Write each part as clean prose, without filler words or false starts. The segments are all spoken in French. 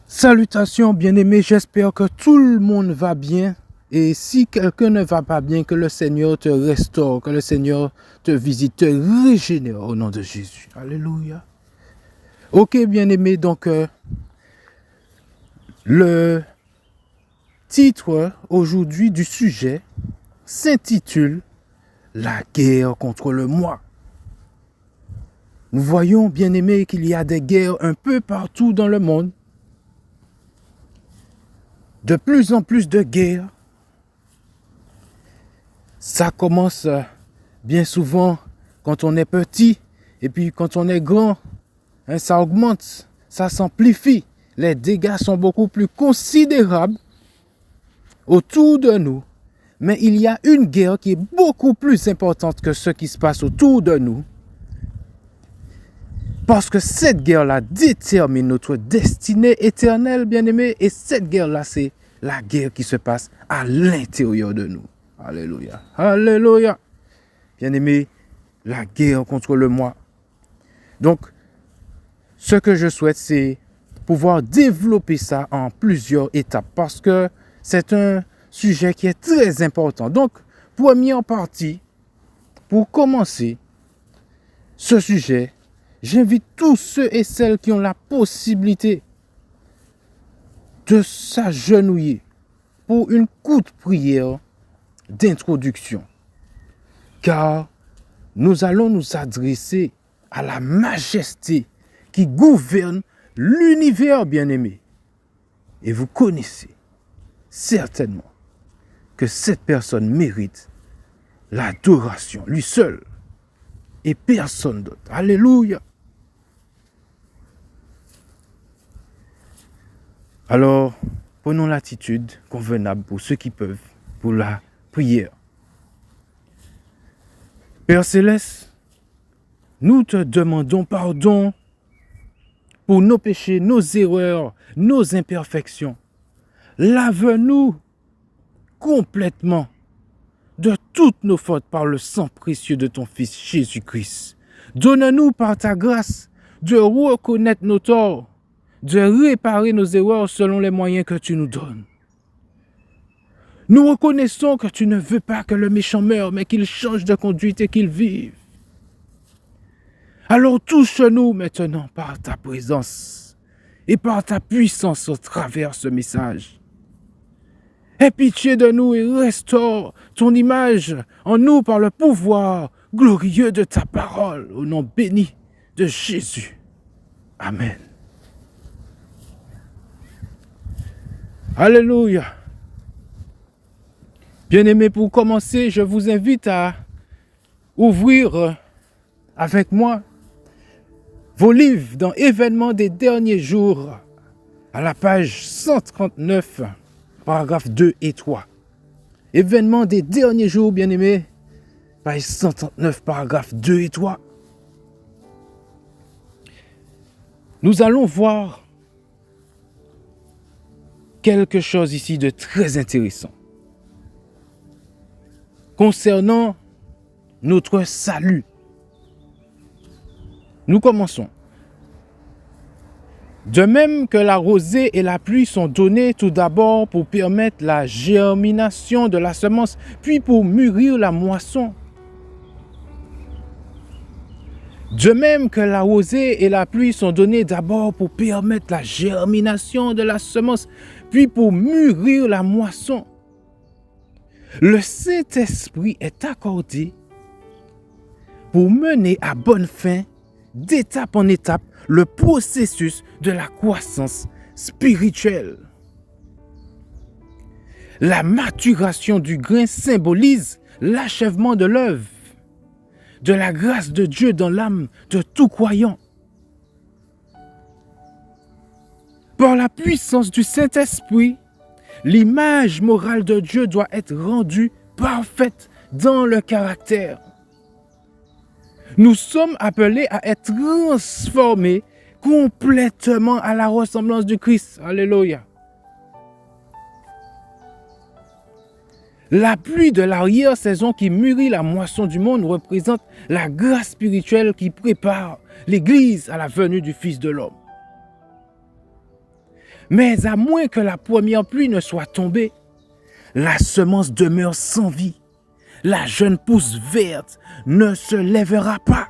Salutations bien-aimés, j'espère que tout le monde va bien. Et si quelqu'un ne va pas bien, que le Seigneur te restaure, que le Seigneur te visite, te régénère au nom de Jésus. Alléluia. Ok bien-aimés, donc le titre aujourd'hui du sujet s'intitule « La guerre contre le moi ». Nous voyons bien-aimés qu'il y a des guerres un peu partout dans le monde. De plus en plus de guerres. Ça commence bien souvent quand on est petit et puis quand on est grand, hein, ça augmente, ça s'amplifie. Les dégâts sont beaucoup plus considérables autour de nous. Mais il y a une guerre qui est beaucoup plus importante que ce qui se passe autour de nous. Parce que cette guerre-là détermine notre destinée éternelle, bien-aimés. Et cette guerre-là, c'est la guerre qui se passe à l'intérieur de nous. Alléluia. Alléluia. Bien-aimés, la guerre contre le moi. Donc, ce que je souhaite, c'est pouvoir développer ça en plusieurs étapes. Parce que c'est un sujet qui est très important. Donc, première partie, pour commencer ce sujet, j'invite tous ceux et celles qui ont la possibilité de s'agenouiller pour une courte prière d'introduction. Car nous allons nous adresser à la majesté qui gouverne l'univers bien-aimé. Et vous connaissez certainement que cette personne mérite l'adoration, lui seul, et personne d'autre. Alléluia. Alors, prenons l'attitude convenable pour ceux qui peuvent, pour la prière. Père Céleste, nous te demandons pardon pour nos péchés, nos erreurs, nos imperfections. Lave-nous complètement de toutes nos fautes par le sang précieux de ton Fils Jésus-Christ. Donne-nous par ta grâce de reconnaître nos torts, de réparer nos erreurs selon les moyens que tu nous donnes. Nous reconnaissons que tu ne veux pas que le méchant meure, mais qu'il change de conduite et qu'il vive. Alors touche-nous maintenant par ta présence et par ta puissance au travers de ce message. Aie pitié de nous et restaure ton image en nous par le pouvoir glorieux de ta parole, au nom béni de Jésus. Amen. Alléluia. Bien-aimés, pour commencer, je vous invite à ouvrir avec moi vos livres dans Événements des derniers jours, à la page 139, paragraphes 2 et 3. Événements des derniers jours, bien-aimés, page 139, paragraphes 2 et 3. Nous allons voir quelque chose ici de très intéressant concernant notre salut. Nous commençons. De même que la rosée et la pluie sont données tout d'abord pour permettre la germination de la semence, puis pour mûrir la moisson. De même que la rosée et la pluie sont données d'abord pour permettre la germination de la semence, puis pour mûrir la moisson. Le Saint-Esprit est accordé pour mener à bonne fin, d'étape en étape, le processus de la croissance spirituelle. La maturation du grain symbolise l'achèvement de l'œuvre, de la grâce de Dieu dans l'âme de tout croyant. Par la puissance du Saint-Esprit, l'image morale de Dieu doit être rendue parfaite dans le caractère. Nous sommes appelés à être transformés complètement à la ressemblance du Christ. Alléluia. La pluie de l'arrière-saison qui mûrit la moisson du monde représente la grâce spirituelle qui prépare l'Église à la venue du Fils de l'homme. Mais à moins que la première pluie ne soit tombée, la semence demeure sans vie. La jeune pousse verte ne se lèvera pas.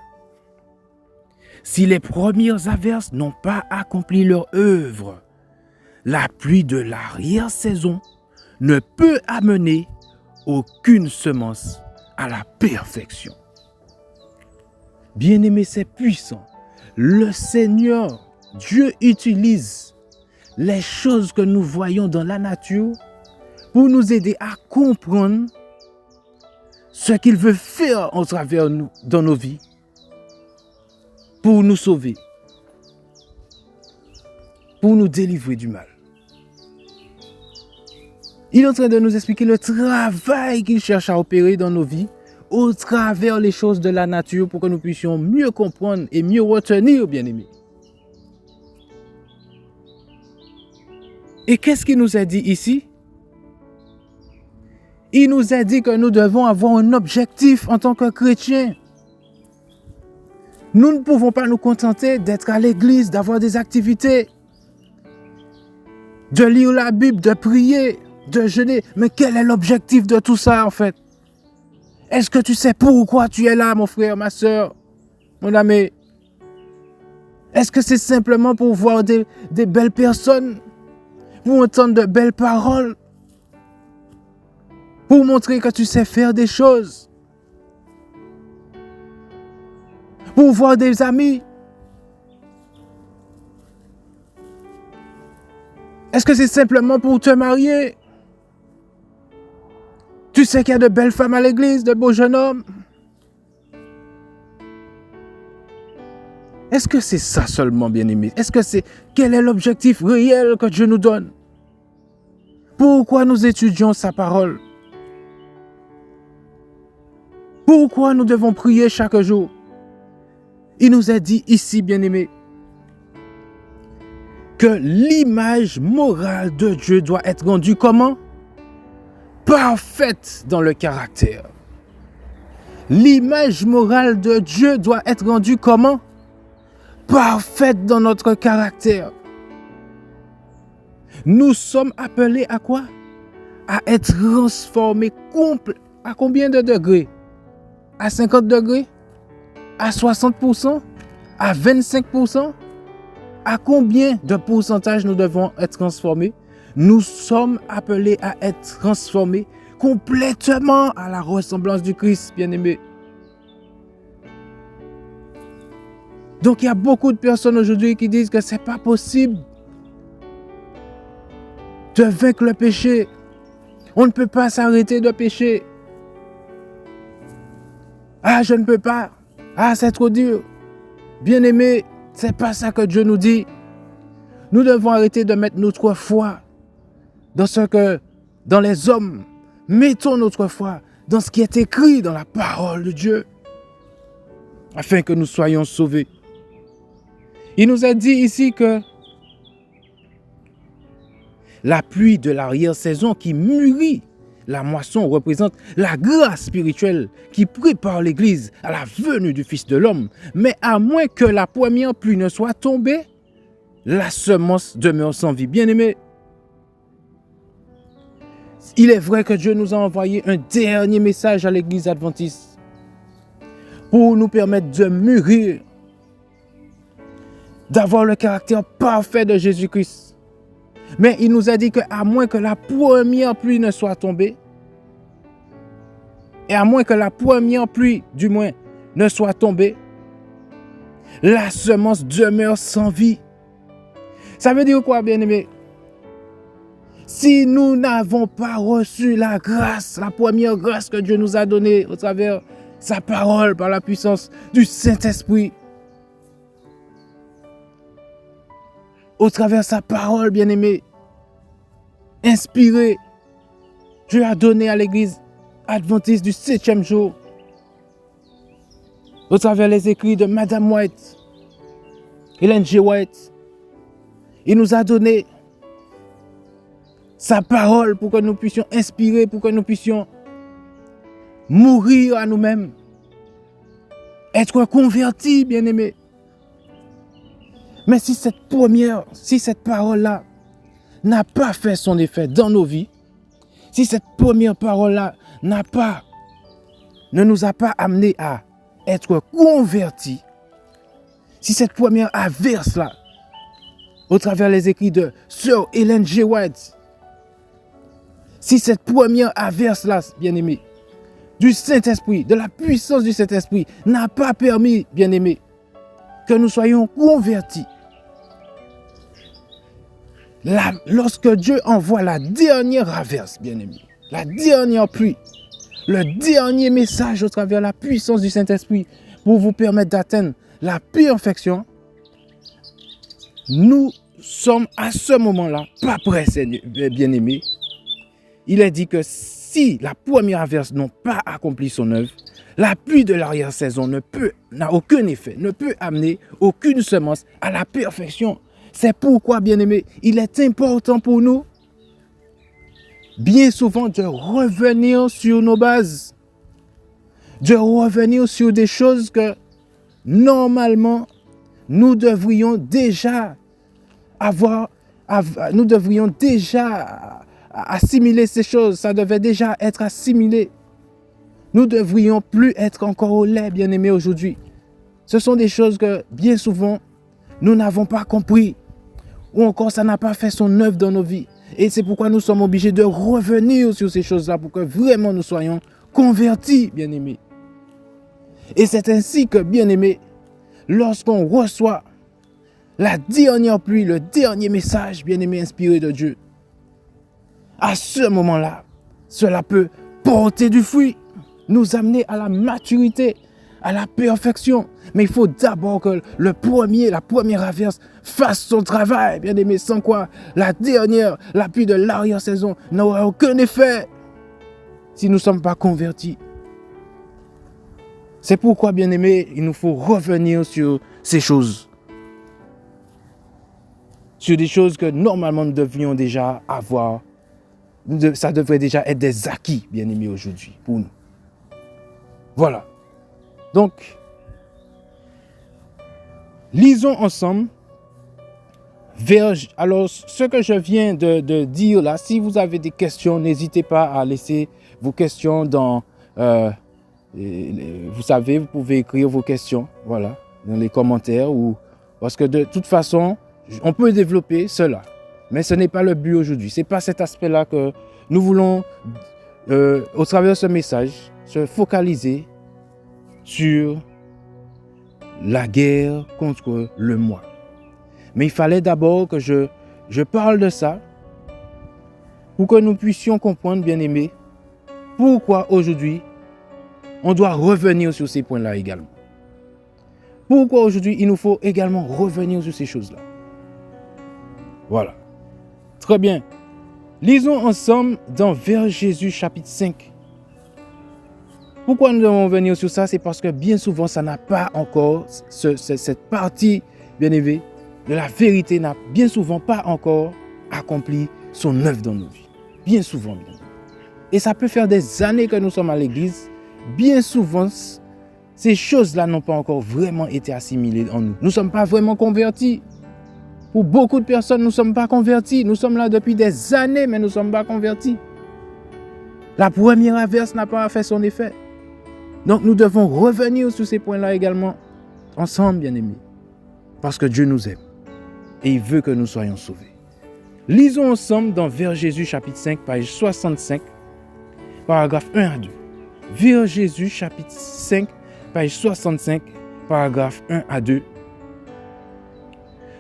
Si les premières averses n'ont pas accompli leur œuvre, la pluie de l'arrière-saison ne peut amener aucune semence à la perfection. Bien-aimé, c'est puissant. Le Seigneur, Dieu utilise les choses que nous voyons dans la nature pour nous aider à comprendre ce qu'il veut faire au travers de nous, dans nos vies, pour nous sauver, pour nous délivrer du mal. Il est en train de nous expliquer le travail qu'il cherche à opérer dans nos vies au travers les choses de la nature pour que nous puissions mieux comprendre et mieux retenir, bien-aimés. Et qu'est-ce qu'il nous a dit ici? Il nous a dit que nous devons avoir un objectif en tant que chrétiens. Nous ne pouvons pas nous contenter d'être à l'église, d'avoir des activités, de lire la Bible, de prier, de jeûner. Mais quel est l'objectif de tout ça en fait? Est-ce que tu sais pourquoi tu es là, mon frère, ma soeur, mon ami? Est-ce que c'est simplement pour voir des belles personnes, pour entendre de belles paroles, pour montrer que tu sais faire des choses, pour voir des amis? Est-ce que c'est simplement pour te marier? Tu sais qu'il y a de belles femmes à l'église, de beaux jeunes hommes. Est-ce que c'est ça seulement, bien-aimé? Quel est l'objectif réel que Dieu nous donne? Pourquoi nous étudions sa parole? Pourquoi nous devons prier chaque jour? Il nous a dit ici, bien-aimé, que l'image morale de Dieu doit être rendue comment? Parfaite dans le caractère. L'image morale de Dieu doit être rendue comment? Parfaite dans notre caractère. Nous sommes appelés à quoi? À être transformés à combien de degrés? À 50 degrés? À 60%? À 25%? À combien de pourcentage nous devons être transformés? Nous sommes appelés à être transformés complètement à la ressemblance du Christ, bien-aimé. Donc, il y a beaucoup de personnes aujourd'hui qui disent que ce n'est pas possible de vaincre le péché. On ne peut pas s'arrêter de pécher. Ah, je ne peux pas. Ah, c'est trop dur. Bien-aimé, ce n'est pas ça que Dieu nous dit. Nous devons arrêter de mettre notre foi dans les hommes. Mettons notre foi dans ce qui est écrit dans la parole de Dieu, afin que nous soyons sauvés. Il nous a dit ici que la pluie de l'arrière-saison qui mûrit la moisson représente la grâce spirituelle qui prépare l'Église à la venue du Fils de l'homme. Mais à moins que la première pluie ne soit tombée, la semence demeure sans vie. Bien-aimés, il est vrai que Dieu nous a envoyé un dernier message à l'Église adventiste pour nous permettre de mûrir, d'avoir le caractère parfait de Jésus-Christ. Mais il nous a dit qu'à moins que la première pluie ne soit tombée, et à moins que la première pluie, du moins, ne soit tombée, la semence demeure sans vie. Ça veut dire quoi, bien-aimé? Si nous n'avons pas reçu la grâce, la première grâce que Dieu nous a donnée au travers sa parole, par la puissance du Saint-Esprit, au travers sa parole, bien-aimé, inspirée, Dieu a donné à l'Église adventiste du 7e jour, au travers les écrits de Madame White, Ellen G. White. Il nous a donné sa parole pour que nous puissions inspirer, pour que nous puissions mourir à nous-mêmes, être convertis, bien-aimés. Mais si cette parole-là n'a pas fait son effet dans nos vies, si cette première parole-là ne nous a pas amené à être convertis, si cette première averse-là, au travers les écrits de Sir Ellen G. White, si cette première averse-là, bien-aimé, du Saint-Esprit, de la puissance du Saint-Esprit, n'a pas permis, bien-aimé, que nous soyons convertis, lorsque Dieu envoie la dernière averse, bien-aimé, la dernière pluie, le dernier message au travers de la puissance du Saint-Esprit pour vous permettre d'atteindre la perfection, nous sommes à ce moment-là pas prêts, bien-aimés. Il est dit que si la première averse n'a pas accompli son œuvre, la pluie de l'arrière-saison n'a aucun effet, ne peut amener aucune semence à la perfection. C'est pourquoi, bien-aimés, il est important pour nous, bien souvent, de revenir sur nos bases, de revenir sur des choses que, normalement, nous devrions déjà assimiler ces choses. Ça devait déjà être assimilé. Nous ne devrions plus être encore au lait, bien-aimés, aujourd'hui. Ce sont des choses que, bien souvent, nous n'avons pas compris. Ou encore, ça n'a pas fait son œuvre dans nos vies. Et c'est pourquoi nous sommes obligés de revenir sur ces choses-là pour que vraiment nous soyons convertis, bien-aimés. Et c'est ainsi que, bien-aimés, lorsqu'on reçoit la dernière pluie, le dernier message, bien-aimé, inspiré de Dieu, à ce moment-là, cela peut porter du fruit, nous amener à la maturité, à la perfection. Mais il faut d'abord que la première averse fasse son travail, bien-aimé, sans quoi la pluie de l'arrière-saison n'aura aucun effet si nous ne sommes pas convertis. C'est pourquoi, bien-aimé, il nous faut revenir sur ces choses. Sur des choses que normalement nous devrions déjà avoir. Ça devrait déjà être des acquis, bien-aimés, aujourd'hui, pour nous. Voilà. Donc, lisons ensemble. Alors, ce que je viens de dire là, si vous avez des questions, n'hésitez pas à laisser vos questions dans... vous savez, vous pouvez écrire vos questions, voilà, dans les commentaires. Parce que de toute façon, on peut développer cela. Mais ce n'est pas le but aujourd'hui. Ce n'est pas cet aspect-là que nous voulons, au travers de ce message, se focaliser sur la guerre contre le moi. Mais il fallait d'abord que je parle de ça pour que nous puissions comprendre, bien-aimés, pourquoi aujourd'hui on doit revenir sur ces points-là également. Pourquoi aujourd'hui il nous faut également revenir sur ces choses-là. Voilà. Très bien. Lisons ensemble dans Vers Jésus chapitre 5. Pourquoi nous devons revenir sur ça? C'est parce que bien souvent, ça n'a pas encore, cette partie, bien aimée, de la vérité n'a bien souvent pas encore accompli son œuvre dans nos vies. Bien souvent, bien. Et ça peut faire des années que nous sommes à l'église. Bien souvent, ces choses-là n'ont pas encore vraiment été assimilées en nous. Nous ne sommes pas vraiment convertis. Pour beaucoup de personnes, nous ne sommes pas convertis. Nous sommes là depuis des années, mais nous ne sommes pas convertis. La première averse n'a pas fait son effet. Donc, nous devons revenir sur ces points-là également, ensemble, bien-aimés. Parce que Dieu nous aime. Et il veut que nous soyons sauvés. Lisons ensemble dans Vers Jésus, chapitre 5, page 65, paragraphe 1 à 2. Vers Jésus, chapitre 5, page 65, paragraphe 1 à 2.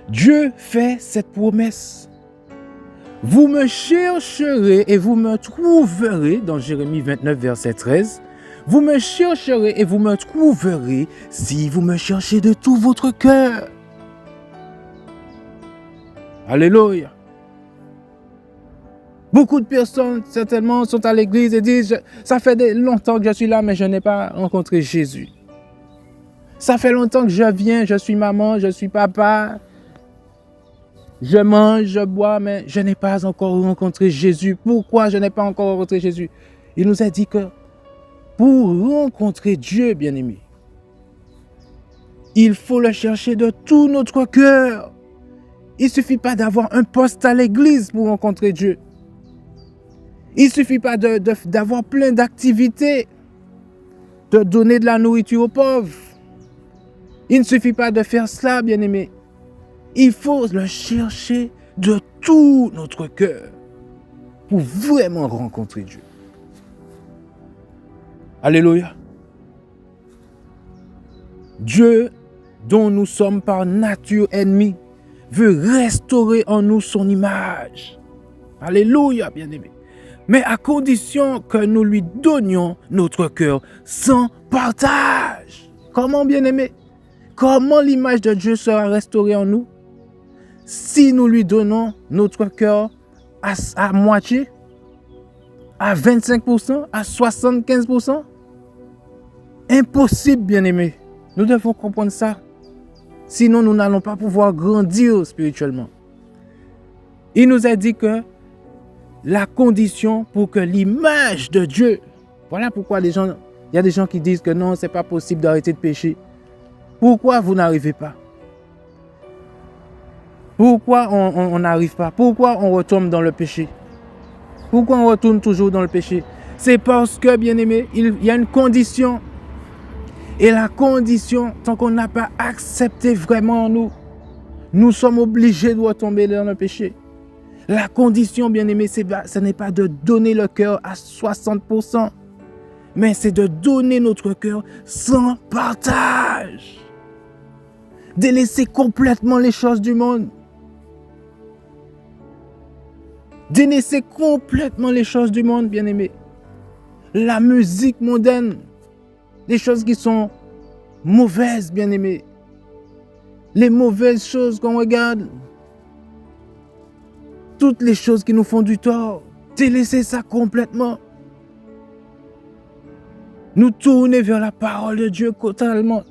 Dieu fait cette promesse. Vous me chercherez et vous me trouverez, dans Jérémie 29, verset 13. Vous me chercherez et vous me trouverez si vous me cherchez de tout votre cœur. Alléluia. Beaucoup de personnes, certainement, sont à l'église et disent, ça fait longtemps que je suis là, mais je n'ai pas rencontré Jésus. Ça fait longtemps que je viens, je suis maman, je suis papa. Je mange, je bois, mais je n'ai pas encore rencontré Jésus. Pourquoi je n'ai pas encore rencontré Jésus? Il nous a dit que pour rencontrer Dieu, bien-aimé, il faut le chercher de tout notre cœur. Il ne suffit pas d'avoir un poste à l'église pour rencontrer Dieu. Il ne suffit pas d'avoir plein d'activités, de donner de la nourriture aux pauvres. Il ne suffit pas de faire cela, bien-aimé. Il faut le chercher de tout notre cœur pour vraiment rencontrer Dieu. Alléluia. Dieu, dont nous sommes par nature ennemis, veut restaurer en nous son image. Alléluia, bien-aimé. Mais à condition que nous lui donnions notre cœur sans partage. Comment, bien-aimé? Comment l'image de Dieu sera restaurée en nous? Si nous lui donnons notre cœur à moitié, à 25%, à 75%, impossible, bien-aimé. Nous devons comprendre ça. Sinon, nous n'allons pas pouvoir grandir spirituellement. Il nous a dit que la condition pour que l'image de Dieu, voilà pourquoi il y a des gens qui disent que non, c'est pas possible d'arrêter de pécher. Pourquoi vous n'arrivez pas? Pourquoi on n'arrive pas? Pourquoi on retombe dans le péché? Pourquoi on retourne toujours dans le péché? C'est parce que, bien-aimé, il y a une condition. Et la condition, tant qu'on n'a pas accepté vraiment nous sommes obligés de retomber dans le péché. La condition, bien-aimé, ce n'est pas de donner le cœur à 60%, mais c'est de donner notre cœur sans partage. Délaisser complètement les choses du monde. Délaisser complètement les choses du monde, bien-aimé. La musique mondaine, les choses qui sont mauvaises, bien-aimé. Les mauvaises choses qu'on regarde. Toutes les choses qui nous font du tort. Délaisser ça complètement. Nous tourner vers la parole de Dieu totalement,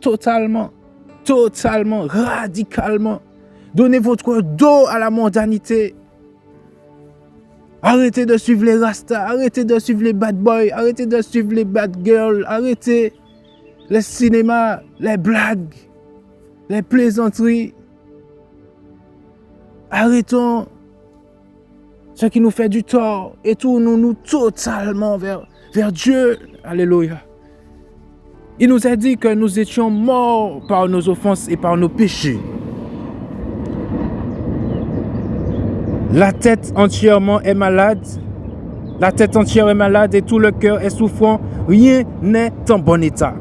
radicalement. Donnez votre dos à la mondanité. Arrêtez de suivre les rastas, arrêtez de suivre les bad boys, arrêtez de suivre les bad girls, arrêtez les cinémas, les blagues, les plaisanteries. Arrêtons ce qui nous fait du tort et tournons-nous totalement vers Dieu. Alléluia. Il nous a dit que nous étions morts par nos offenses et par nos péchés. La tête entièrement est malade. La tête entière est malade et tout le cœur est souffrant. Rien n'est en bon état.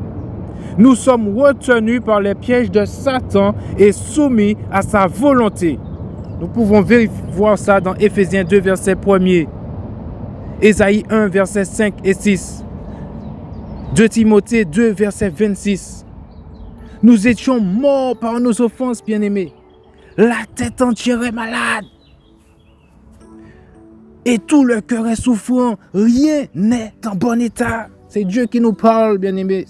Nous sommes retenus par les pièges de Satan et soumis à sa volonté. Nous pouvons voir ça dans Éphésiens 2, verset 1er. Ésaïe 1, verset 5 et 6. 2 Timothée 2, verset 26. Nous étions morts par nos offenses, bien-aimés. La tête entière est malade. Et tout le cœur est souffrant. Rien n'est en bon état. C'est Dieu qui nous parle, bien-aimés.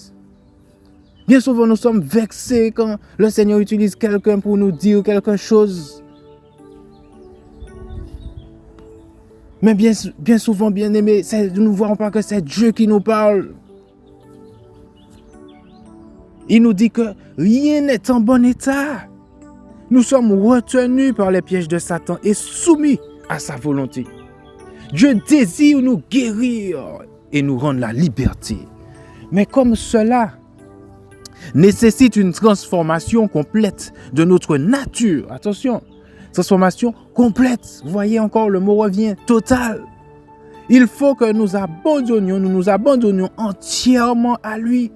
Bien souvent, nous sommes vexés quand le Seigneur utilise quelqu'un pour nous dire quelque chose. Mais bien souvent, bien-aimés, nous ne voyons pas que c'est Dieu qui nous parle. Il nous dit que rien n'est en bon état. Nous sommes retenus par les pièges de Satan et soumis à sa volonté. Dieu désire nous guérir et nous rendre la liberté. Mais comme cela nécessite une transformation complète de notre nature, attention, transformation complète, vous voyez encore, le mot revient, total. Il faut que nous nous abandonnions entièrement à lui.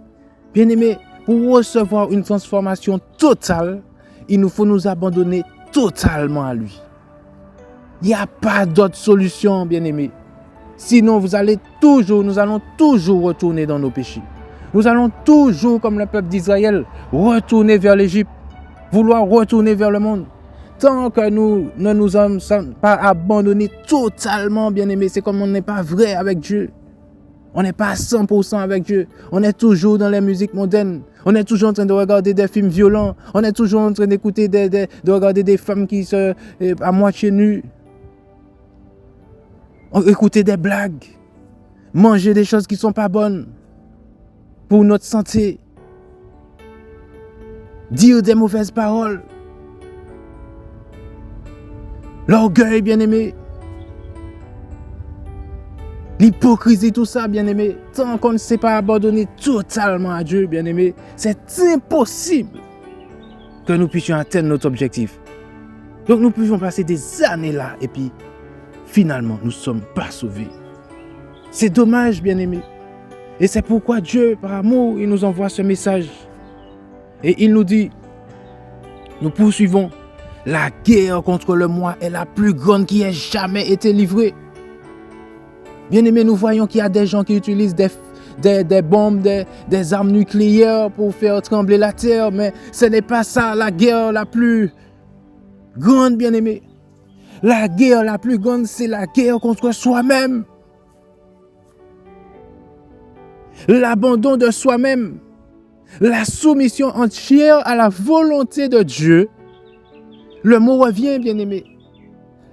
Bien-aimés, pour recevoir une transformation totale, il nous faut nous abandonner totalement à lui. Il n'y a pas d'autre solution, bien-aimés. Sinon, nous allons toujours retourner dans nos péchés. Nous allons toujours, comme le peuple d'Israël, retourner vers l'Égypte, vouloir retourner vers le monde. Tant que nous ne nous sommes pas abandonnés totalement, bien-aimés, c'est comme on n'est pas vrai avec Dieu. On n'est pas à 100% avec Dieu. On est toujours dans les musiques modernes. On est toujours en train de regarder des films violents. On est toujours en train d'écouter, de regarder des femmes qui sont à moitié nues. Écouter des blagues. Manger des choses qui ne sont pas bonnes pour notre santé. Dire des mauvaises paroles. l'orgueil, bien-aimé, l'hypocrisie, tout ça, bien-aimé, tant qu'on ne sait pas abandonner totalement à Dieu, bien-aimé, c'est impossible que nous puissions atteindre notre objectif. Donc nous pouvons passer des années là et puis finalement nous ne sommes pas sauvés. C'est dommage, bien-aimé. Et c'est pourquoi Dieu, par amour, il nous envoie ce message. Et il nous dit, nous poursuivons. La guerre contre le moi est la plus grande qui ait jamais été livrée. Bien-aimé, nous voyons qu'il y a des gens qui utilisent des bombes, des armes nucléaires pour faire trembler la terre, mais ce n'est pas ça la guerre la plus grande, bien-aimé. La guerre la plus grande, c'est la guerre contre soi-même. L'abandon de soi-même. La soumission entière à la volonté de Dieu. Le mot revient, bien-aimé.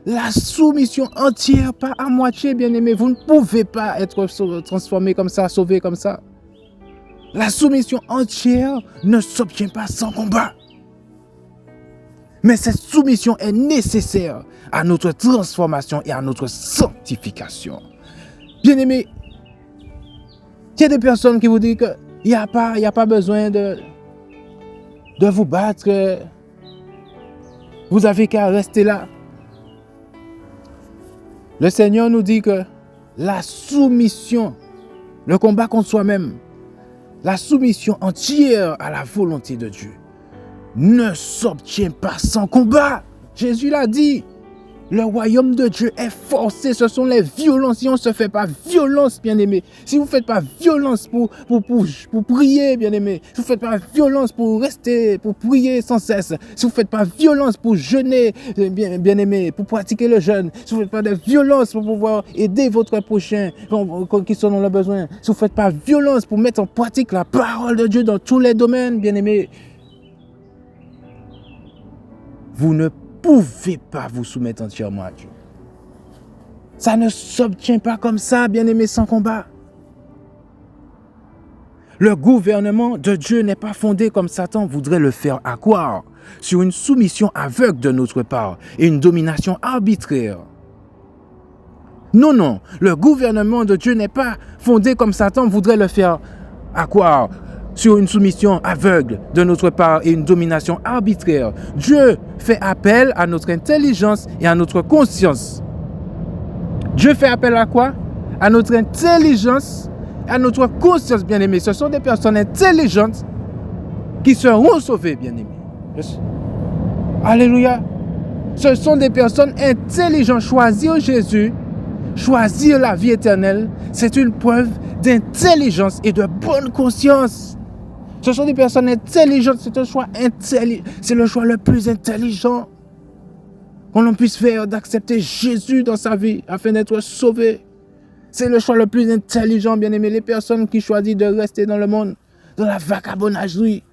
La soumission entière, pas à moitié, bien-aimé. Vous ne pouvez pas être transformé comme ça, sauvé comme ça. La soumission entière ne s'obtient pas sans combat. Mais cette soumission est nécessaire à notre transformation et à notre sanctification. Bien-aimé, il y a des personnes qui vous disent qu'il n'y a pas besoin de vous battre. Vous avez qu'à rester là. Le Seigneur nous dit que la soumission, le combat contre soi-même, la soumission entière à la volonté de Dieu ne s'obtient pas sans combat. Jésus l'a dit. Le royaume de Dieu est forcé. Ce sont les violences. Si on ne se fait pas violence, bien-aimé. Si vous ne faites pas violence pour prier, bien-aimé. Si vous ne faites pas violence pour rester, pour prier sans cesse. Si vous ne faites pas violence pour jeûner, bien-aimé, pour pratiquer le jeûne. Si vous ne faites pas de violence pour pouvoir aider votre prochain qui sont dans le besoin. Si vous ne faites pas violence pour mettre en pratique la parole de Dieu dans tous les domaines, bien-aimé. Vous ne pouvez pas vous soumettre entièrement à Dieu. Ça ne s'obtient pas comme ça, bien-aimé, sans combat. Le gouvernement de Dieu n'est pas fondé comme Satan voudrait le faire accroire, sur une soumission aveugle de notre part et une domination arbitraire. Non, non, le gouvernement de Dieu n'est pas fondé comme Satan voudrait le faire accroire, sur une soumission aveugle de notre part et une domination arbitraire. Dieu fait appel à notre intelligence et à notre conscience. Dieu fait appel à quoi? À notre intelligence, à notre conscience, bien-aimés. Ce sont des personnes intelligentes qui seront sauvées, bien-aimés. Alléluia. Ce sont des personnes intelligentes. Choisir Jésus, choisir la vie éternelle, c'est une preuve d'intelligence et de bonne conscience. Ce sont des personnes intelligentes, c'est un choix intelligent, c'est le choix le plus intelligent qu'on puisse faire, d'accepter Jésus dans sa vie afin d'être sauvé. C'est le choix le plus intelligent, bien aimé. Les personnes qui choisissent de rester dans le monde, dans la vagabondagerie,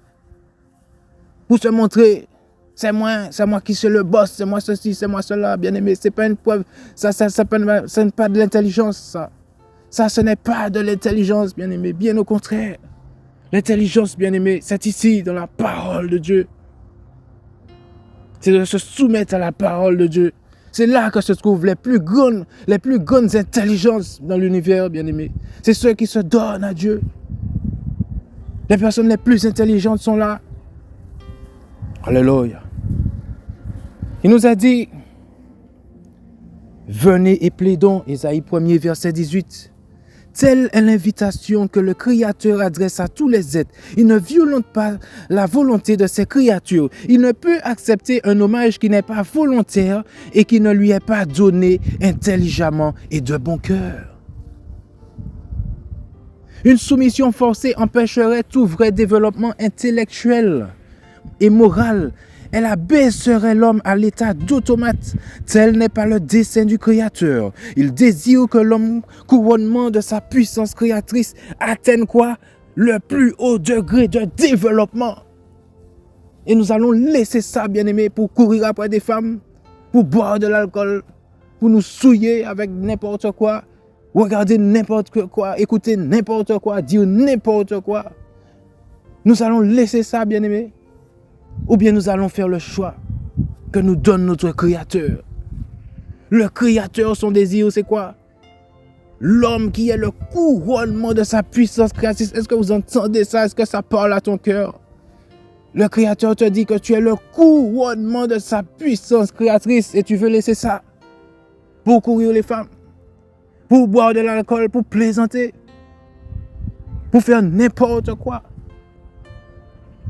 pour se montrer, c'est moi qui suis le boss, c'est moi ceci, c'est moi cela, bien aimé. C'est pas une preuve, ça n'est pas de l'intelligence, ça. Ça, ce n'est pas de l'intelligence, bien aimé, bien au contraire. L'intelligence, bien-aimé, c'est ici, dans la parole de Dieu. C'est de se soumettre à la parole de Dieu. C'est là que se trouvent les plus grandes intelligences dans l'univers, bien-aimé. C'est ceux qui se donnent à Dieu. Les personnes les plus intelligentes sont là. Alléluia. Il nous a dit, venez et plaidons, Ésaïe 1er, verset 18. Telle est l'invitation que le Créateur adresse à tous les êtres. Il ne violente pas la volonté de ses créatures. Il ne peut accepter un hommage qui n'est pas volontaire et qui ne lui est pas donné intelligemment et de bon cœur. Une soumission forcée empêcherait tout vrai développement intellectuel et moral. Elle abaisserait l'homme à l'état d'automate. Tel n'est pas le dessein du Créateur. Il désire que l'homme, couronnement de sa puissance créatrice, atteigne quoi? Le plus haut degré de développement. Et nous allons laisser ça, bien-aimé, pour courir après des femmes, pour boire de l'alcool, pour nous souiller avec n'importe quoi, regarder n'importe quoi, écouter n'importe quoi, dire n'importe quoi. Nous allons laisser ça, bien-aimé. Ou bien nous allons faire le choix que nous donne notre Créateur. le Créateur, son désir, c'est quoi? L'homme qui est le couronnement de sa puissance créatrice. Est-ce que vous entendez ça? Est-ce que ça parle à ton cœur? Le Créateur te dit que tu es le couronnement de sa puissance créatrice et tu veux laisser ça pour courir les femmes, pour boire de l'alcool, pour plaisanter, pour faire n'importe quoi.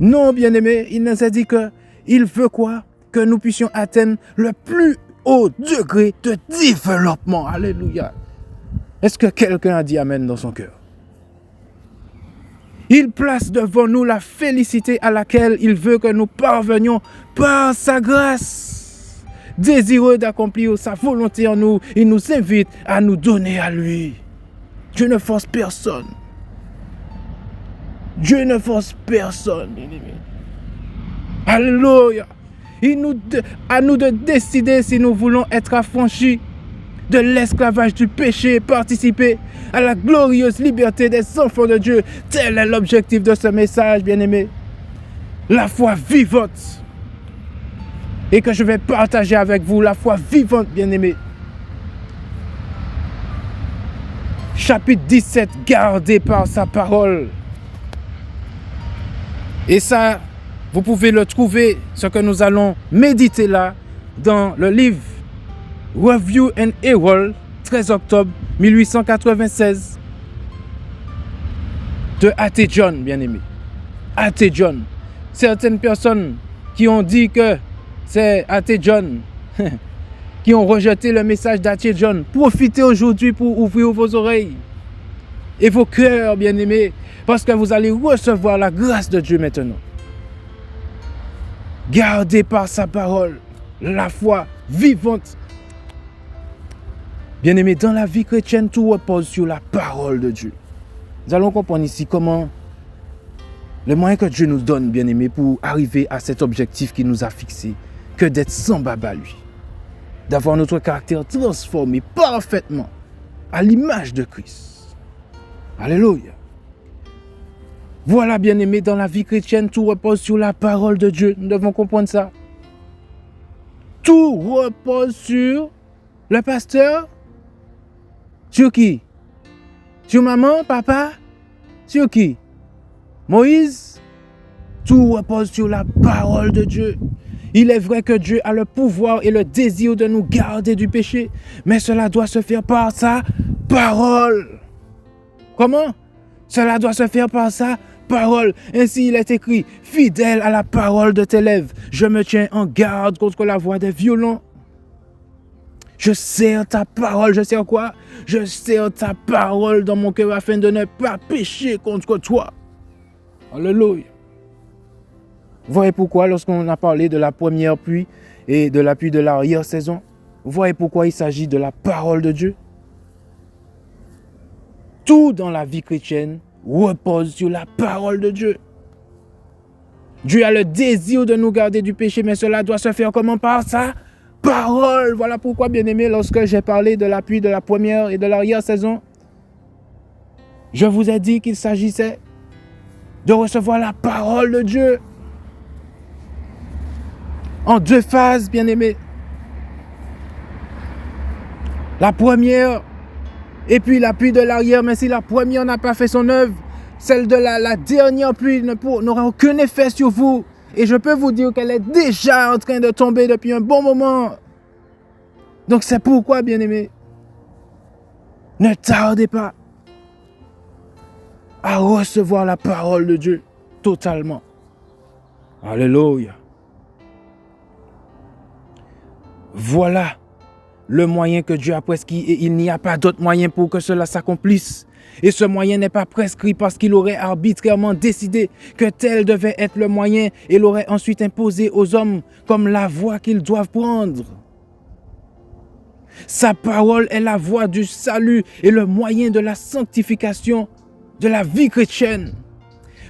Non, bien-aimé, il nous a dit qu'il veut quoi? Que nous puissions atteindre le plus haut degré de développement. Alléluia. Est-ce que quelqu'un a dit Amen dans son cœur? Il place devant nous la félicité à laquelle il veut que nous parvenions par sa grâce. Désireux d'accomplir sa volonté en nous, il nous invite à nous donner à lui. Dieu ne force personne. Dieu ne force personne. Alléluia. À nous de décider si nous voulons être affranchis de l'esclavage du péché et participer à la glorieuse liberté des enfants de Dieu. Tel est l'objectif de ce message, bien-aimé. La foi vivante. Et que je vais partager avec vous, la foi vivante, bien-aimé. Chapitre 17, gardé par sa parole. Et ça, vous pouvez le trouver, ce que nous allons méditer là, dans le livre Review and Herald, 13 octobre 1896, de A.T. John, bien-aimé. A.T. John. Certaines personnes qui ont dit que c'est A.T. John, qui ont rejeté le message d'A.T. John, profitez aujourd'hui pour ouvrir vos oreilles et vos cœurs, bien-aimés, parce que vous allez recevoir la grâce de Dieu maintenant. Gardez par sa parole la foi vivante. Bien-aimés, dans la vie chrétienne, tout repose sur la parole de Dieu. Nous allons comprendre ici comment le moyen que Dieu nous donne, bien-aimés, pour arriver à cet objectif qu'il nous a fixé, que d'être semblable à lui. D'avoir notre caractère transformé parfaitement à l'image de Christ. Alléluia. Voilà, bien-aimés, dans la vie chrétienne, tout repose sur la parole de Dieu. Nous devons comprendre ça. Tout repose sur le pasteur. Sur qui? Sur maman, papa? Sur qui? Moïse? Tout repose sur la parole de Dieu. Il est vrai que Dieu a le pouvoir et le désir de nous garder du péché, mais cela doit se faire par sa parole. Comment? Cela doit se faire par sa parole. Ainsi il est écrit, fidèle à la parole de tes lèvres, je me tiens en garde contre la voix des violents. Je serre ta parole, je serre quoi? Je serre ta parole dans mon cœur afin de ne pas pécher contre toi. Alléluia. Vous voyez pourquoi lorsqu'on a parlé de la première pluie et de la pluie de l'arrière-saison, vous voyez pourquoi il s'agit de la parole de Dieu? Tout dans la vie chrétienne repose sur la parole de Dieu. Dieu a le désir de nous garder du péché, mais cela doit se faire comment? Par sa parole. Voilà pourquoi, bien-aimés, lorsque j'ai parlé de la pluie de la première et de l'arrière-saison, je vous ai dit qu'il s'agissait de recevoir la parole de Dieu en deux phases, bien-aimés. La première et puis la pluie de l'arrière, mais si la première n'a pas fait son œuvre, celle de la dernière pluie n'aura aucun effet sur vous. Et je peux vous dire qu'elle est déjà en train de tomber depuis un bon moment. Donc c'est pourquoi, bien-aimés, ne tardez pas à recevoir la parole de Dieu totalement. Alléluia. Voilà le moyen que Dieu a prescrit et il n'y a pas d'autre moyen pour que cela s'accomplisse. Et ce moyen n'est pas prescrit parce qu'il aurait arbitrairement décidé que tel devait être le moyen et l'aurait ensuite imposé aux hommes comme la voie qu'ils doivent prendre. Sa parole est la voie du salut et le moyen de la sanctification de la vie chrétienne.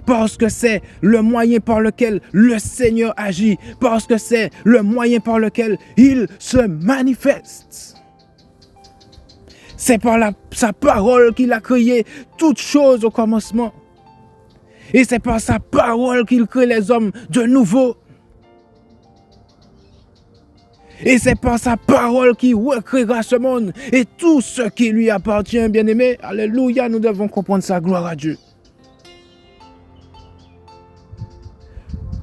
Parce que c'est le moyen par lequel le Seigneur agit. Parce que c'est le moyen par lequel il se manifeste. C'est par sa parole qu'il a créé toutes choses au commencement. Et c'est par sa parole qu'il crée les hommes de nouveau. Et c'est par sa parole qu'il recréera ce monde et tout ce qui lui appartient, bien-aimé. Alléluia, nous devons comprendre ça, gloire à Dieu.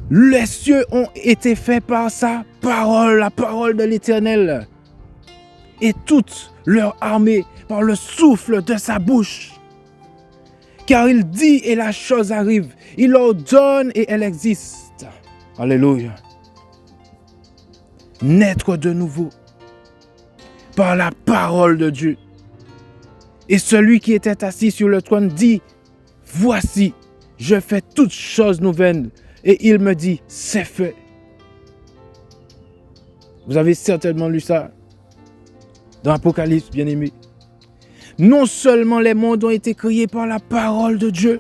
Les cieux ont été faits par sa parole, la parole de l'Éternel. Et toute leur armée par le souffle de sa bouche. Car il dit et la chose arrive. Il ordonne et elle existe. Alléluia. Naître de nouveau par la parole de Dieu. Et celui qui était assis sur le trône dit, voici, je fais toutes choses nouvelles. Et il me dit, c'est fait. Vous avez certainement lu ça dans Apocalypse, bien-aimé. Non seulement les mondes ont été créés par la parole de Dieu,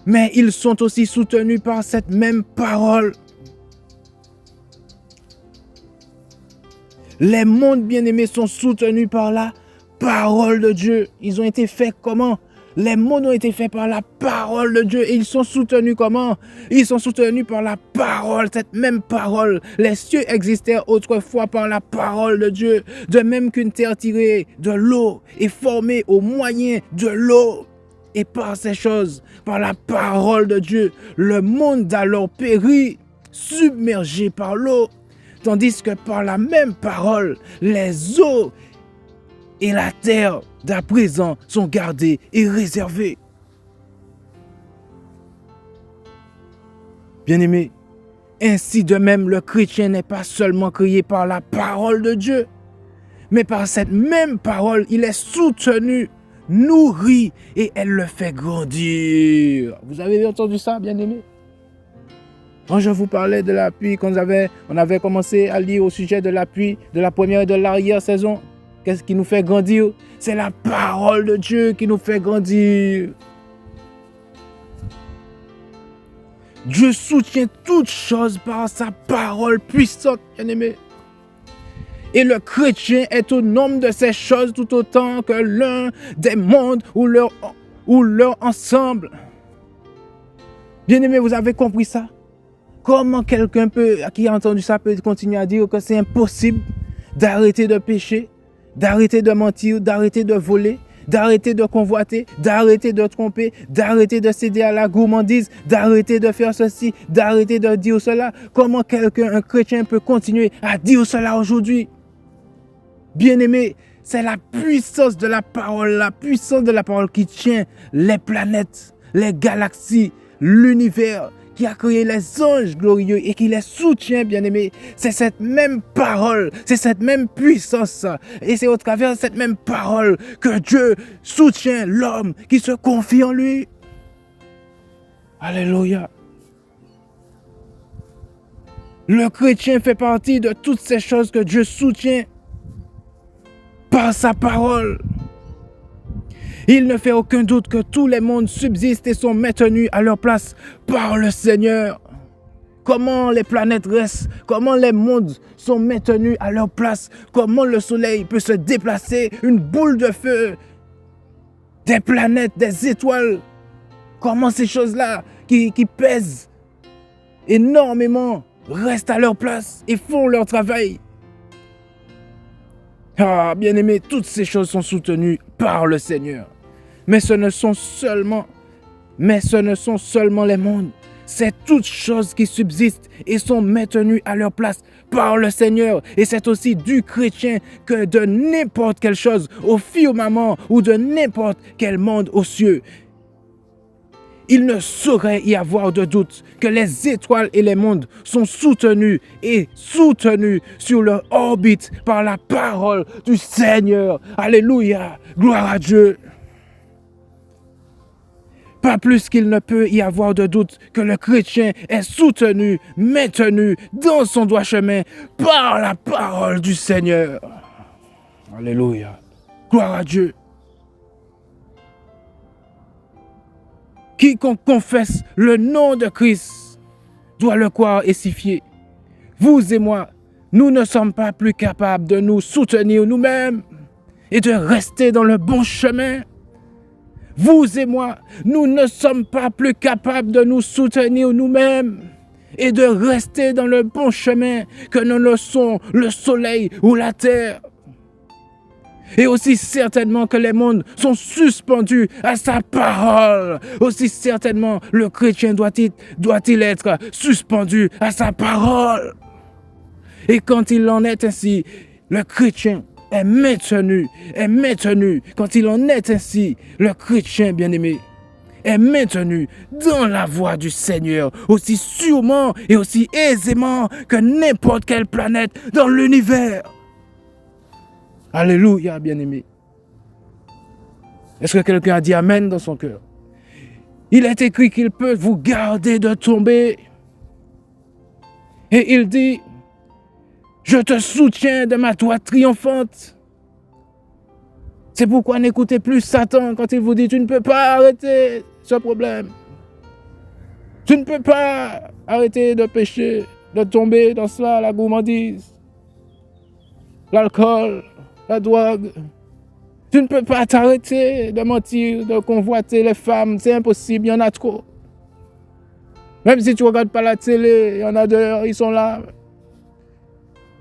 mais ils sont aussi soutenus par cette même parole. Les mondes, bien-aimés, sont soutenus par la parole de Dieu. Ils ont été faits comment? Les mondes ont été faits par la parole de Dieu et ils sont soutenus comment? Ils sont soutenus par la parole, cette même parole. Les cieux existèrent autrefois par la parole de Dieu, de même qu'une terre tirée de l'eau est formée au moyen de l'eau. Et par ces choses, par la parole de Dieu, le monde d'alors périt, submergé par l'eau, tandis que par la même parole, les eaux et la terre d'à présent sont gardées et réservées. Bien-aimés, ainsi de même, le chrétien n'est pas seulement créé par la parole de Dieu, mais par cette même parole, il est soutenu, nourri et elle le fait grandir. Vous avez entendu ça, bien-aimés? Quand je vous parlais de la pluie, quand on avait commencé à lire au sujet de la pluie, de la première et de l'arrière-saison, qu'est-ce qui nous fait grandir? C'est la parole de Dieu qui nous fait grandir. Dieu soutient toutes choses par sa parole puissante, bien-aimé. Et le chrétien est autonome de ces choses tout autant que l'un des mondes ou leur ensemble. Bien-aimé, vous avez compris ça? Comment quelqu'un qui a entendu ça peut continuer à dire que c'est impossible d'arrêter de pécher, d'arrêter de mentir, d'arrêter de voler, d'arrêter de convoiter, d'arrêter de tromper, d'arrêter de céder à la gourmandise, d'arrêter de faire ceci, d'arrêter de dire cela? Comment un chrétien peut continuer à dire cela aujourd'hui? Bien-aimé, c'est la puissance de la parole qui tient les planètes, les galaxies, l'univers, qui a créé les anges glorieux et qui les soutient, bien-aimés. C'est cette même parole, c'est cette même puissance. Et c'est au travers de cette même parole que Dieu soutient l'homme qui se confie en lui. Alléluia. Le chrétien fait partie de toutes ces choses que Dieu soutient par sa parole. Il ne fait aucun doute que tous les mondes subsistent et sont maintenus à leur place par le Seigneur. Comment les planètes restent, comment les mondes sont maintenus à leur place, comment le soleil peut se déplacer, une boule de feu, des planètes, des étoiles, comment ces choses-là qui pèsent énormément restent à leur place et font leur travail. Ah, bien-aimés, toutes ces choses sont soutenues par le Seigneur. Mais ce ne sont seulement les mondes. C'est toutes choses qui subsistent et sont maintenues à leur place par le Seigneur. Et c'est aussi du chrétien que de n'importe quelle chose au firmament ou de n'importe quel monde aux cieux. Il ne saurait y avoir de doute que les étoiles et les mondes sont soutenus sur leur orbite par la parole du Seigneur. Alléluia, gloire à Dieu. Pas plus qu'il ne peut y avoir de doute que le chrétien est soutenu, maintenu dans son droit chemin par la parole du Seigneur. Alléluia, gloire à Dieu. Quiconque confesse le nom de Christ doit le croire et s'y fier. Vous et moi, nous ne sommes pas plus capables de nous soutenir nous-mêmes et de rester dans le bon chemin. Vous et moi, nous ne sommes pas plus capables de nous soutenir nous-mêmes et de rester dans le bon chemin que ne le sont le soleil ou la terre. Et aussi certainement que les mondes sont suspendus à sa parole, aussi certainement le chrétien doit-il être suspendu à sa parole. Et quand il en est ainsi, le chrétien est maintenu. Quand il en est ainsi, le chrétien bien-aimé est maintenu dans la voie du Seigneur, aussi sûrement et aussi aisément que n'importe quelle planète dans l'univers. Alléluia, bien-aimé. Est-ce que quelqu'un a dit Amen dans son cœur? Il est écrit qu'il peut vous garder de tomber. Et il dit, je te soutiens de ma droite triomphante. C'est pourquoi n'écoutez plus Satan quand il vous dit, tu ne peux pas arrêter ce problème. Tu ne peux pas arrêter de pécher, de tomber dans cela, la gourmandise, l'alcool, la drogue. Tu ne peux pas t'arrêter de mentir, de convoiter les femmes. C'est impossible, il y en a trop. Même si tu ne regardes pas la télé, il y en a dehors, ils sont là.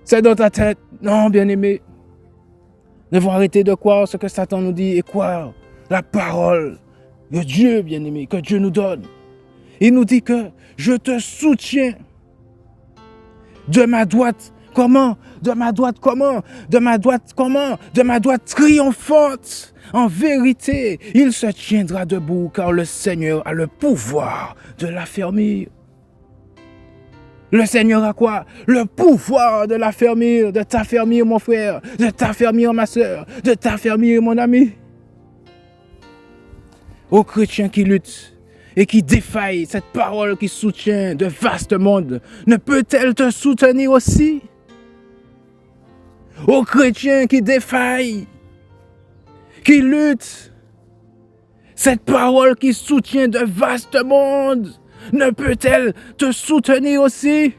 C'est dans ta tête. Non, bien-aimé. Nous devons arrêter de croire ce que Satan nous dit et croire la parole de Dieu, bien-aimé, que Dieu nous donne. Il nous dit que je te soutiens de ma droite. Comment? De ma droite comment? De ma droite comment? De ma droite triomphante. En vérité, il se tiendra debout car le Seigneur a le pouvoir de l'affermir. Le Seigneur a quoi? Le pouvoir de l'affermir, de t'affermir mon frère, de t'affermir ma soeur, de t'affermir mon ami. Aux chrétiens qui luttent et qui défaillent, cette parole qui soutient de vastes mondes, ne peut-elle te soutenir aussi? Aux chrétiens qui défaillent, qui luttent, cette parole qui soutient de vastes mondes, ne peut-elle te soutenir aussi?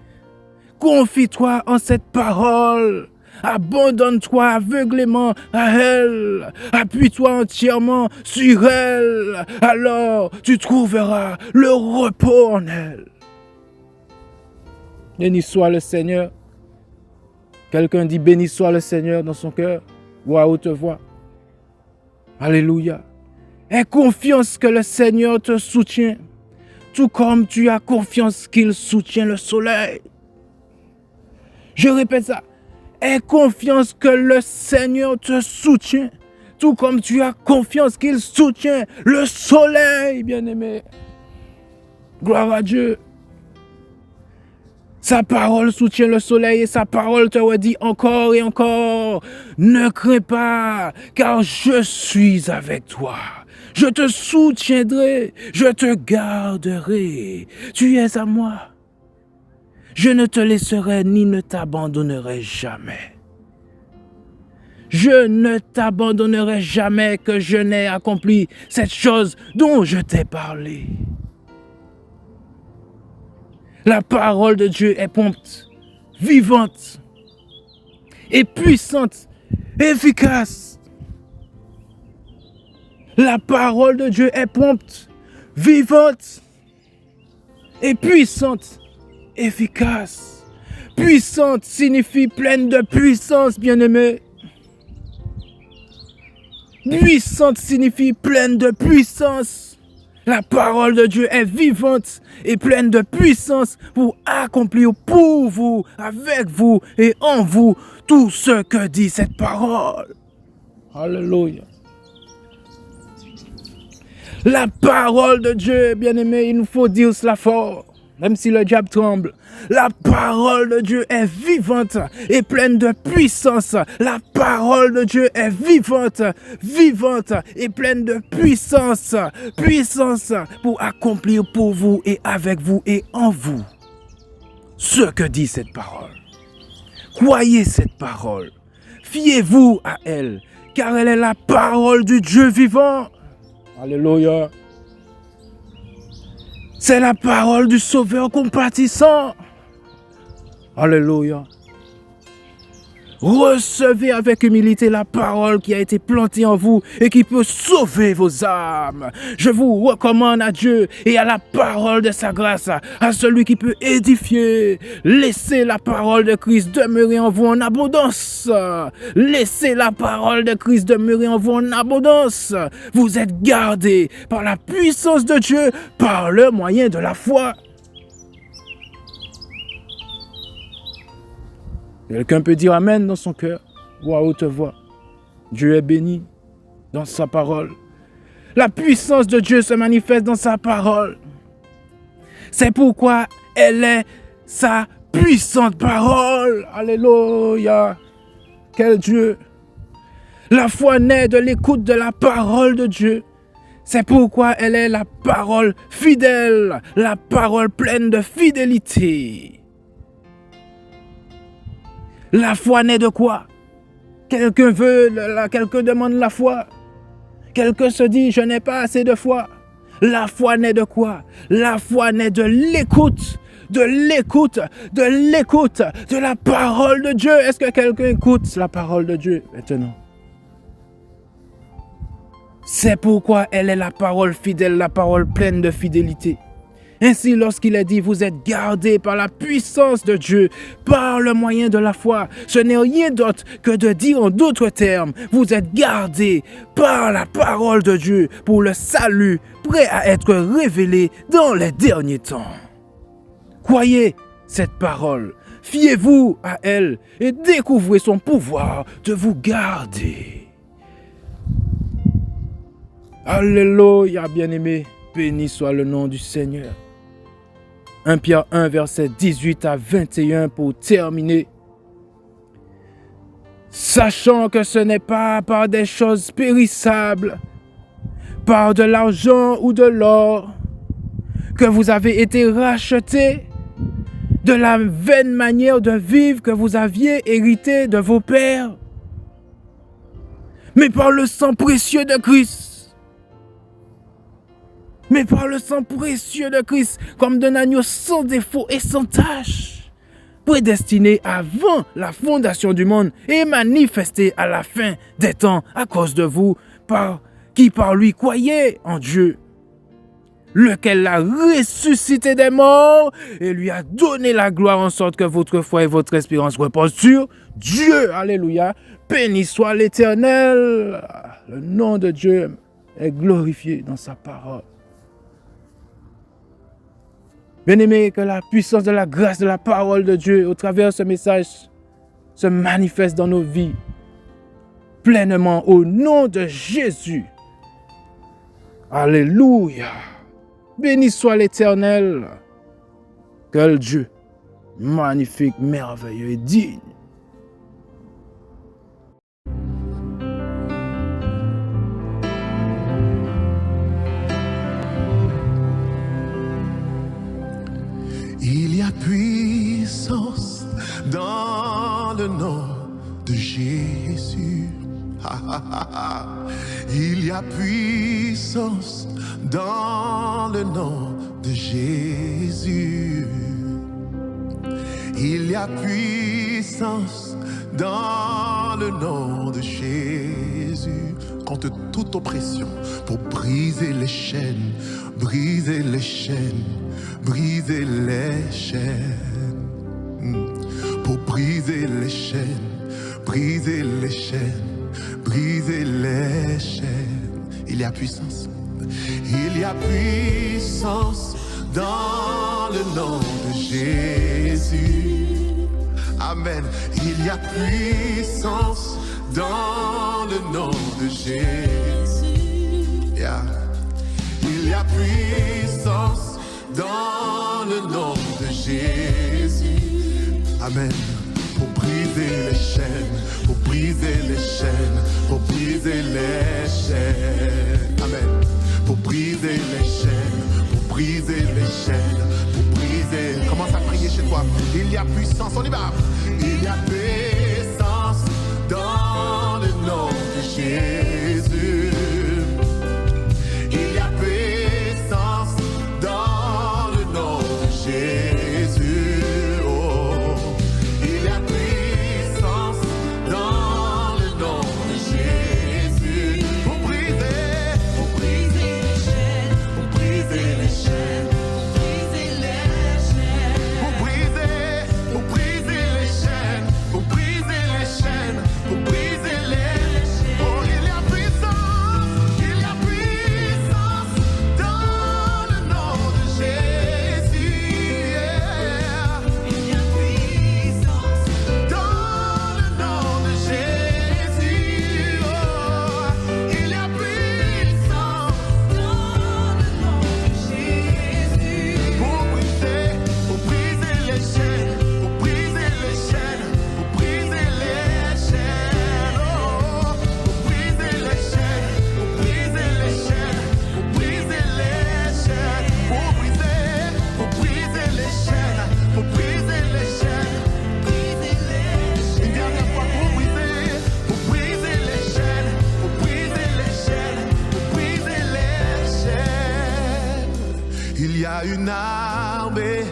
Confie-toi en cette parole. Abandonne-toi aveuglément à elle. Appuie-toi entièrement sur elle. Alors tu trouveras le repos en elle. Béni soit le Seigneur. Quelqu'un dit béni soit le Seigneur dans son cœur ou à haute voix. Alléluia. Aie confiance que le Seigneur te soutient. Tout comme tu as confiance qu'il soutient le soleil. Je répète ça. Aie confiance que le Seigneur te soutient. Tout comme tu as confiance qu'il soutient le soleil, bien-aimé. Gloire à Dieu. Sa parole soutient le soleil et sa parole te redit encore et encore. Ne crains pas, car je suis avec toi. Je te soutiendrai, je te garderai. Tu es à moi. Je ne te laisserai ni ne t'abandonnerai jamais. Je ne t'abandonnerai jamais que je n'ai accompli cette chose dont je t'ai parlé. La parole de Dieu est prompte, vivante et puissante, efficace. La parole de Dieu est prompte, vivante et puissante, efficace. Puissante signifie pleine de puissance, bien-aimé. Puissante signifie pleine de puissance. La parole de Dieu est vivante et pleine de puissance pour accomplir pour vous, avec vous et en vous tout ce que dit cette parole. Alléluia. La parole de Dieu, bien-aimé, il nous faut dire cela fort, même si le diable tremble. La parole de Dieu est vivante et pleine de puissance. La parole de Dieu est vivante et pleine de puissance. Puissance pour accomplir pour vous et avec vous et en vous ce que dit cette parole. Croyez cette parole. Fiez-vous à elle, car elle est la parole du Dieu vivant. Alléluia. C'est la parole du Sauveur compatissant. Alléluia. Recevez avec humilité la parole qui a été plantée en vous et qui peut sauver vos âmes. Je vous recommande à Dieu et à la parole de sa grâce, à celui qui peut édifier. Laissez la parole de Christ demeurer en vous en abondance. Laissez la parole de Christ demeurer en vous en abondance. Vous êtes gardés par la puissance de Dieu, par le moyen de la foi. Quelqu'un peut dire Amen dans son cœur ou à haute voix. Dieu est béni dans sa parole. La puissance de Dieu se manifeste dans sa parole. C'est pourquoi elle est sa puissante parole. Alléluia. Quel Dieu. La foi naît de l'écoute de la parole de Dieu. C'est pourquoi elle est la parole fidèle, la parole pleine de fidélité. La foi naît de quoi? Quelqu'un demande la foi. Quelqu'un se dit, je n'ai pas assez de foi. La foi naît de quoi? La foi naît de l'écoute, de la parole de Dieu. Est-ce que quelqu'un écoute la parole de Dieu maintenant? C'est pourquoi elle est la parole fidèle, la parole pleine de fidélité. Ainsi, lorsqu'il est dit, vous êtes gardés par la puissance de Dieu, par le moyen de la foi, ce n'est rien d'autre que de dire en d'autres termes, vous êtes gardés par la parole de Dieu pour le salut, prêt à être révélé dans les derniers temps. Croyez cette parole, fiez-vous à elle et découvrez son pouvoir de vous garder. Alléluia, bien-aimés, béni soit le nom du Seigneur. 1 Pierre 1, verset 18 à 21 pour terminer. Sachant que ce n'est pas par des choses périssables, par de l'argent ou de l'or, que vous avez été rachetés de la vaine manière de vivre que vous aviez hérité de vos pères, mais par le sang précieux de Christ. Mais par le sang précieux de Christ, comme d'un agneau sans défaut et sans tache, prédestiné avant la fondation du monde et manifesté à la fin des temps à cause de vous, qui par lui croyez en Dieu, lequel l'a ressuscité des morts et lui a donné la gloire en sorte que votre foi et votre espérance reposent sur Dieu. Alléluia. Béni soit l'Éternel. Le nom de Dieu est glorifié dans sa parole. Bien-aimés, que la puissance de la grâce de la parole de Dieu au travers de ce message se manifeste dans nos vies pleinement au nom de Jésus. Alléluia. Béni soit l'Éternel. Quel Dieu magnifique, merveilleux et digne. Il y a puissance dans le nom de Jésus. Il y a puissance dans le nom de Jésus. Il y a puissance dans le nom de Jésus contre toute oppression pour briser les chaînes, briser les chaînes, briser les chaînes, pour briser les chaînes, briser les chaînes, briser les chaînes. Il y a puissance. Il y a puissance dans le nom de Jésus. Amen. Il y a puissance dans le nom de Jésus. Yeah. Il y a puissance dans le nom de Jésus. Amen. Pour briser les chaînes, pour briser les chaînes, pour briser les chaînes. Amen. Pour briser les chaînes, pour briser les chaînes, pour briser. Commence à prier chez toi. Il y a puissance, on y va. Il y a puissance dans le nom de Jésus. Il y a puissance dans le nom de Jésus. Oh, il y a puissance a une armée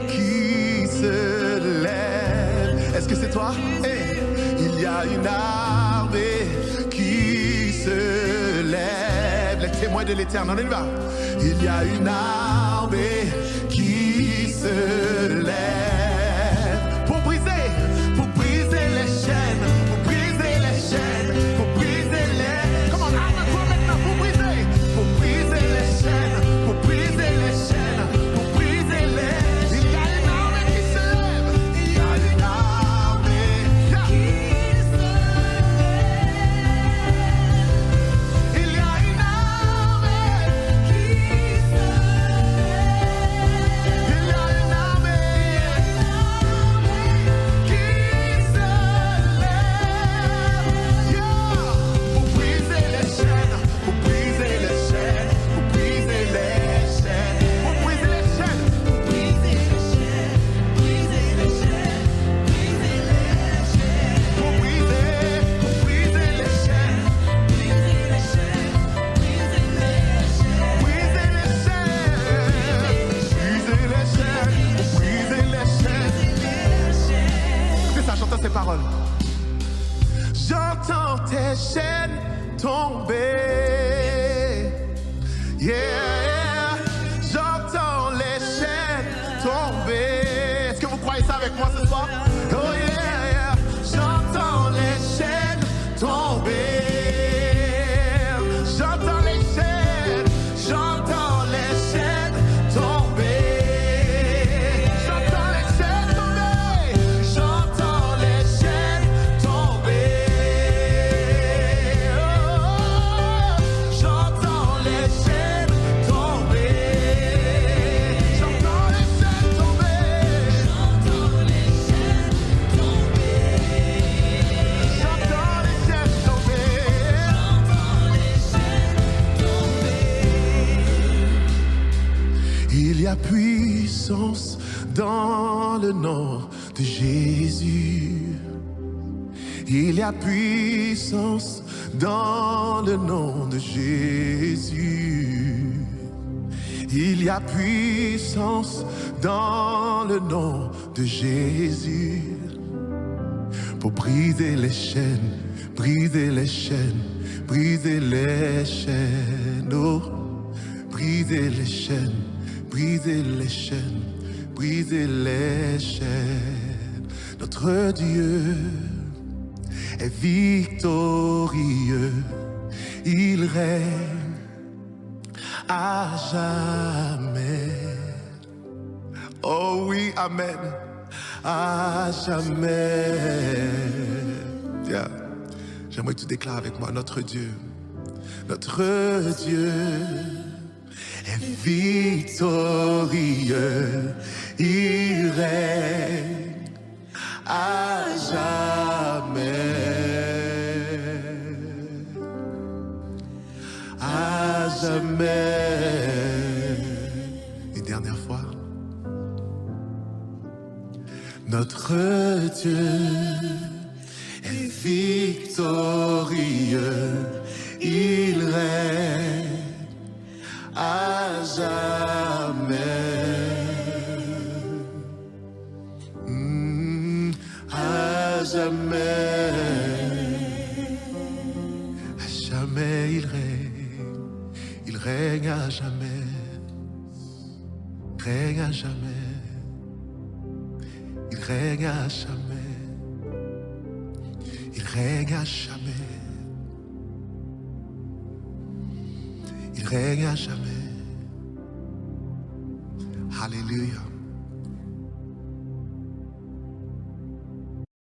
qui se lève. Est-ce que c'est toi? Hey. Il y a une armée qui se lève. Les témoins de l'Éternel, on y va. Il y a une armée qui se lève pour briser les chaînes, pour briser les chaînes, pour briser les... Comment on arme-toi maintenant pour briser les chaînes, pour briser les chaînes, pour briser les... Il y a une armée qui se lève, il y a une armée qui se lève. Il y a une armée qui se lève. Il y a une armée qui se lève. Yeah. Pour briser les chaînes, pour briser les chaînes, pour briser les chaînes, pour briser les chaînes, pour briser les chaînes, briser les chaînes, briser les chaînes, pour briser les chaînes, briser les chaînes, briser les chaînes, briser les chaînes, briser les chaînes, c'est ça, j'entends ces paroles. J'entends tes chaînes tomber. Yeah, j'entends les chaînes tomber. Est-ce que vous croyez ça avec moi ce soir? Oh yeah, j'entends les chaînes tomber. J'entends les chaînes tomber. J'entends les chaînes tomber. J'entends les chaînes tomber. Oh, j'entends les chaînes tomber. J'entends les chaînes tomber. J'entends les chaînes tomber. J'entends les chaînes tomber. J'entends les chaînes tomber. Il y a puissance dans le nom de Jésus. Il y a puissance dans le nom de Jésus. Il y a puissance dans le nom de Jésus. Pour briser les chaînes, briser les chaînes, briser les chaînes. Oh, briser les chaînes, briser les chaînes, briser les chaînes. Notre Dieu est victorieux, il règne à jamais. Oh oui, amen, à jamais. Yeah. J'aimerais que tu déclares avec moi, notre Dieu est victorieux, il règne à jamais. À jamais. Une dernière fois. Notre Dieu est victorieux, il règne à jamais. À jamais. À jamais il règne à jamais. Règne à jamais. Il règne à jamais. Il règne à jamais. Il règne à jamais. Alléluia.